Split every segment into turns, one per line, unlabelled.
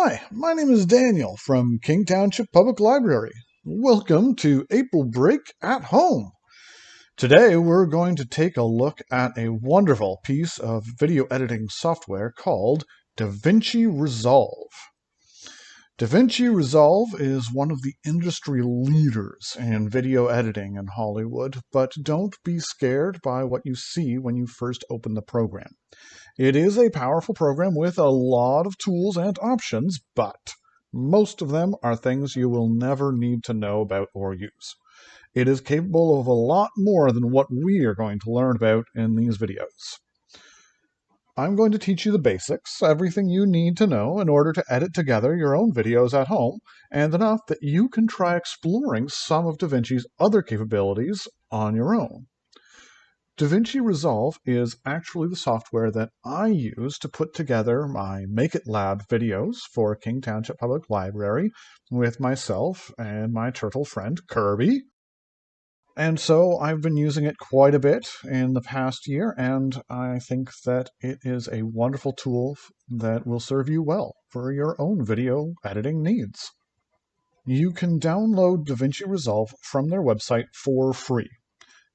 Hi, my name is Daniel from King Township Public Library. Welcome to April Break at Home. Today we're going to take a look at a wonderful piece of video editing software called DaVinci Resolve. DaVinci Resolve is one of the industry leaders in video editing in Hollywood, but don't be scared by what you see when you first open the program. It is a powerful program with a lot of tools and options, but most of them are things you will never need to know about or use. It is capable of a lot more than what we are going to learn about in these videos. I'm going to teach you the basics, everything you need to know in order to edit together your own videos at home, and enough that you can try exploring some of DaVinci's other capabilities on your own. DaVinci Resolve is actually the software that I use to put together my Make It Lab videos for King Township Public Library with myself and my turtle friend Kirby. And so I've been using it quite a bit in the past year, and I think that it is a wonderful tool that will serve you well for your own video editing needs. You can download DaVinci Resolve from their website for free.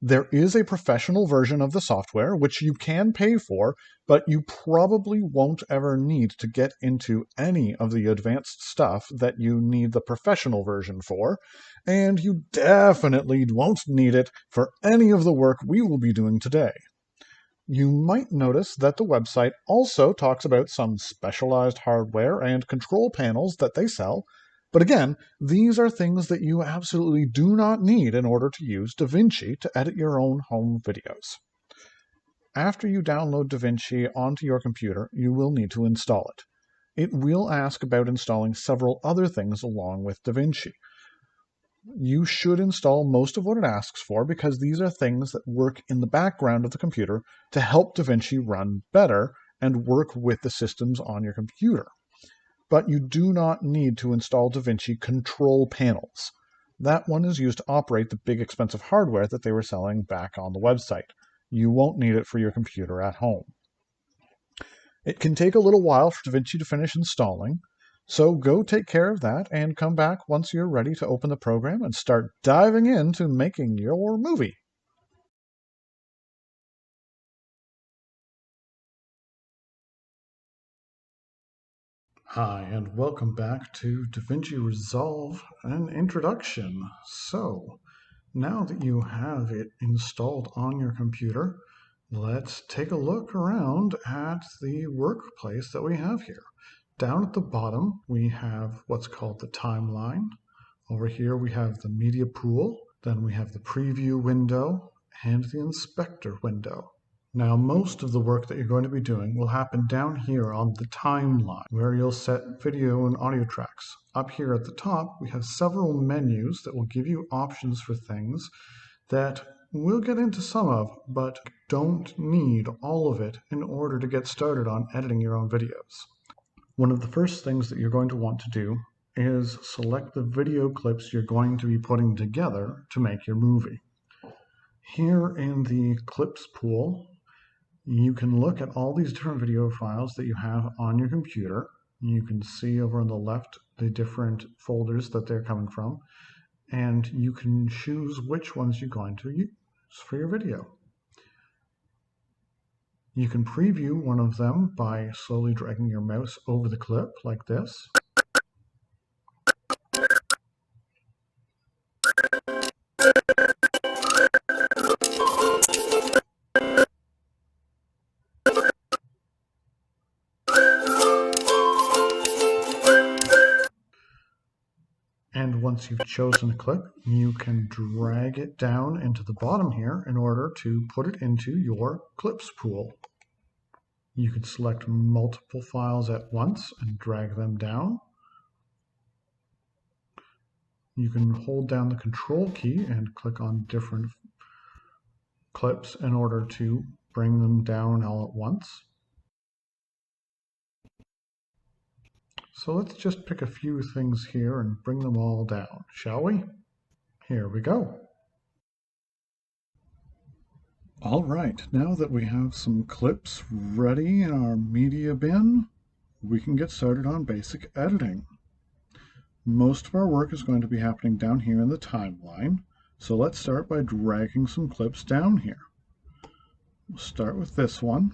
There is a professional version of the software, which you can pay for, but you probably won't ever need to get into any of the advanced stuff that you need the professional version for, and you definitely won't need it for any of the work we will be doing today. You might notice that the website also talks about some specialized hardware and control panels that they sell. But again, these are things that you absolutely do not need in order to use DaVinci to edit your own home videos. After you download DaVinci onto your computer, you will need to install it. It will ask about installing several other things along with DaVinci. You should install most of what it asks for because these are things that work in the background of the computer to help DaVinci run better and work with the systems on your computer. But you do not need to install DaVinci control panels. That one is used to operate the big expensive hardware that they were selling back on the website. You won't need it for your computer at home. It can take a little while for DaVinci to finish installing, so go take care of that and come back once you're ready to open the program and start diving into making your movie. Hi, and welcome back to DaVinci Resolve, an introduction. So, now that you have it installed on your computer, let's take a look around at the workplace that we have here. Down at the bottom, we have what's called the timeline. Over here, we have the media pool. Then we have the preview window and the inspector window. Now, most of the work that you're going to be doing will happen down here on the timeline, where you'll set video and audio tracks. Up here at the top, we have several menus that will give you options for things that we'll get into some of, but don't need all of it in order to get started on editing your own videos. One of the first things that you're going to want to do is select the video clips you're going to be putting together to make your movie. Here in the clips pool, you can look at all these different video files that you have on your computer. You can see over on the left the different folders that they're coming from, and you can choose which ones you're going to use for your video. You can preview one of them by slowly dragging your mouse over the clip like this. And once you've chosen a clip, you can drag it down into the bottom here in order to put it into your clips pool. You can select multiple files at once and drag them down. You can hold down the control key and click on different clips in order to bring them down all at once. So let's just pick a few things here and bring them all down, shall we? Here we go. All right, now that we have some clips ready in our media bin, we can get started on basic editing. Most of our work is going to be happening down here in the timeline, so let's start by dragging some clips down here. We'll start with this one.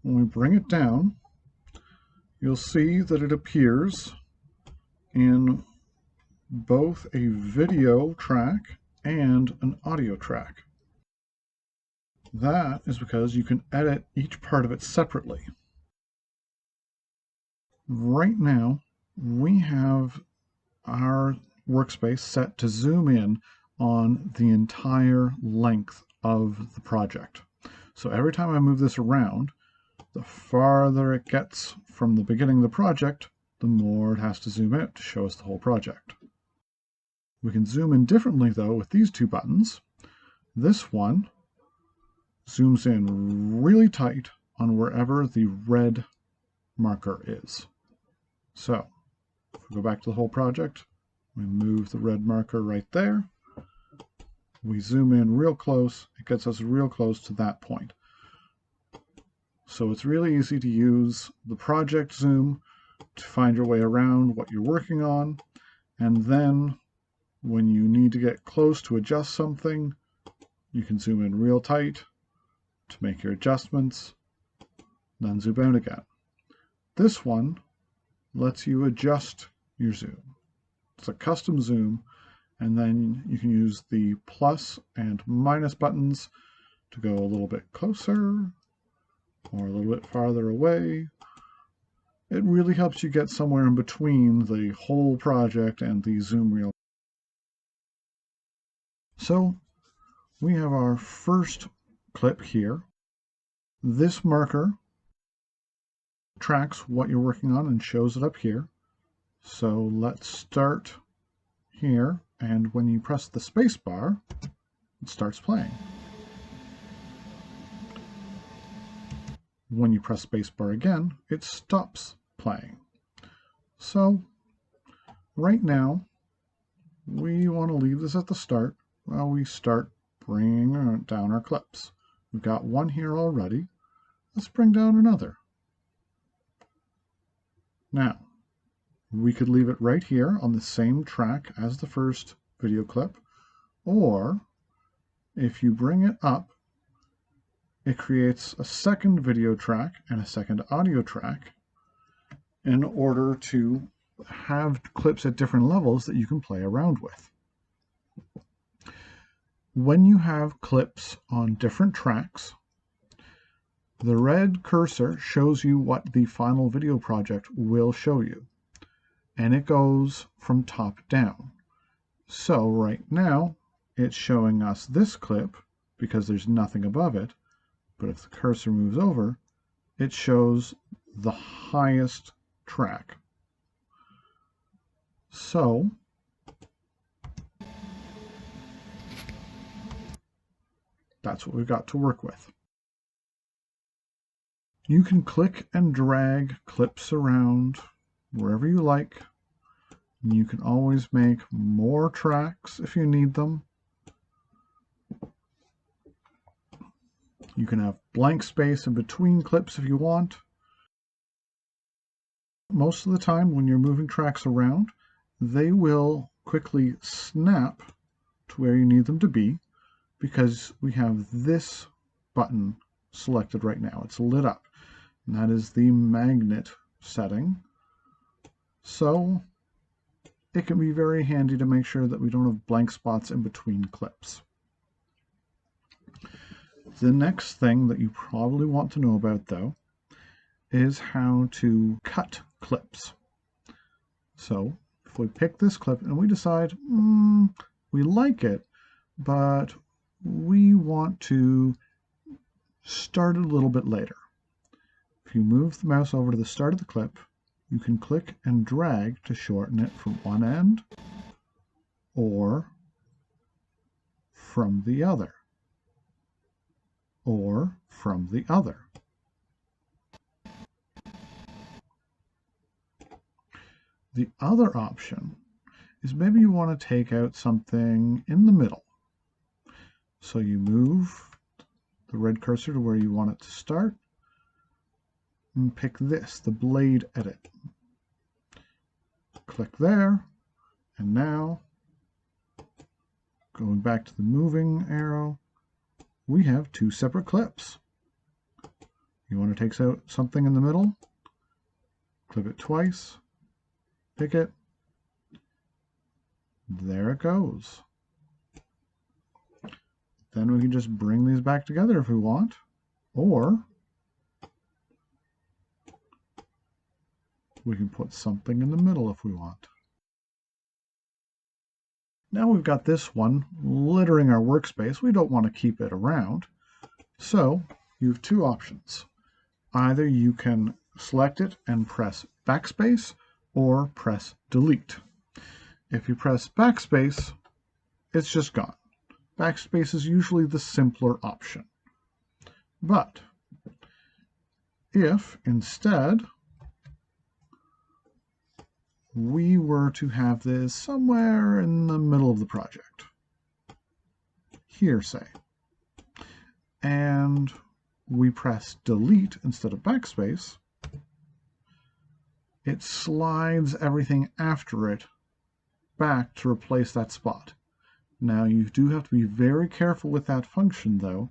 When we bring it down, you'll see that it appears in both a video track and an audio track. That is because you can edit each part of it separately. Right now, we have our workspace set to zoom in on the entire length of the project. So every time I move this around, the farther it gets from the beginning of the project, the more it has to zoom out to show us the whole project. We can zoom in differently though with these two buttons. This one zooms in really tight on wherever the red marker is. So if we go back to the whole project, we move the red marker right there. We zoom in real close. It gets us real close to that point. So it's really easy to use the project zoom to find your way around what you're working on. And then when you need to get close to adjust something, you can zoom in real tight to make your adjustments, then zoom out again. This one lets you adjust your zoom. It's a custom zoom, and then you can use the plus and minus buttons to go a little bit closer or a little bit farther away. It really helps you get somewhere in between the whole project and the zoom reel. So we have our first clip here. This marker tracks what you're working on and shows it up here. So let's start here, and when you press the space bar, it starts playing. When you press space bar again, it stops playing. So right now, we want to leave this at the start while we start bringing down our clips. We've got one here already. Let's bring down another. Now, we could leave it right here on the same track as the first video clip, or if you bring it up, it creates a second video track and a second audio track in order to have clips at different levels that you can play around with. When you have clips on different tracks, the red cursor shows you what the final video project will show you, and it goes from top down. So right now, it's showing us this clip because there's nothing above it, but if the cursor moves over, it shows the highest track. So that's what we've got to work with. You can click and drag clips around wherever you like. You can always make more tracks if you need them. You can have blank space in between clips if you want. Most of the time when you're moving tracks around, they will quickly snap to where you need them to be because we have this button selected right now. It's lit up, and that is the magnet setting. So it can be very handy to make sure that we don't have blank spots in between clips. The next thing that you probably want to know about, though, is how to cut clips. So if we pick this clip and we decide we like it, but we want to start it a little bit later. If you move the mouse over to the start of the clip, you can click and drag to shorten it from one end or from the other, or from the other. The other option is maybe you want to take out something in the middle. So you move the red cursor to where you want it to start, and pick this, the blade edit. Click there, and now, going back to the moving arrow, we have two separate clips. You want to take out something in the middle, clip it twice, pick it, there it goes. Then we can just bring these back together if we want, or we can put something in the middle if we want. Now we've got this one littering our workspace. We don't want to keep it around. So you have two options. Either you can select it and press backspace or press delete. If you press backspace, it's just gone. Backspace is usually the simpler option. But if instead we were to have this somewhere in the middle of the project, here say, and we press delete instead of backspace, it slides everything after it back to replace that spot. Now you do have to be very careful with that function though,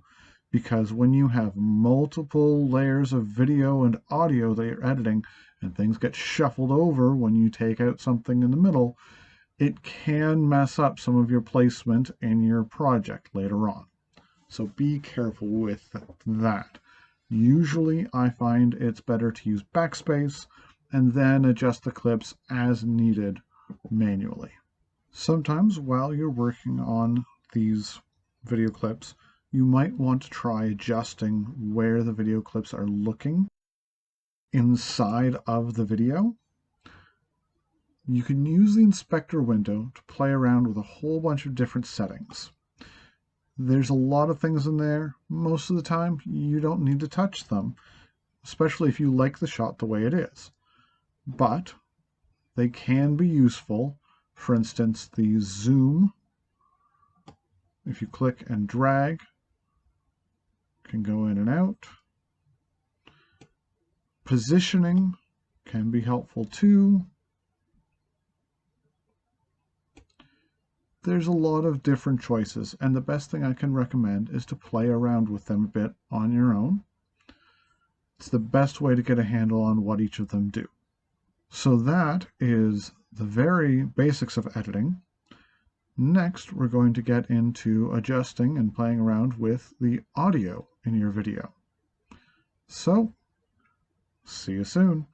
because when you have multiple layers of video and audio that you're editing and things get shuffled over when you take out something in the middle, it can mess up some of your placement in your project later on. So be careful with that. Usually I find it's better to use backspace and then adjust the clips as needed manually. Sometimes while you're working on these video clips, you might want to try adjusting where the video clips are looking inside of the video. You can use the inspector window to play around with a whole bunch of different settings. There's a lot of things in there. Most of the time, you don't need to touch them, especially if you like the shot the way it is. But they can be useful. For instance, the zoom, if you click and drag, can go in and out. Positioning can be helpful too. There's a lot of different choices, and the best thing I can recommend is to play around with them a bit on your own. It's the best way to get a handle on what each of them do. So that is the very basics of editing. Next, we're going to get into adjusting and playing around with the audio in your video. So, see you soon.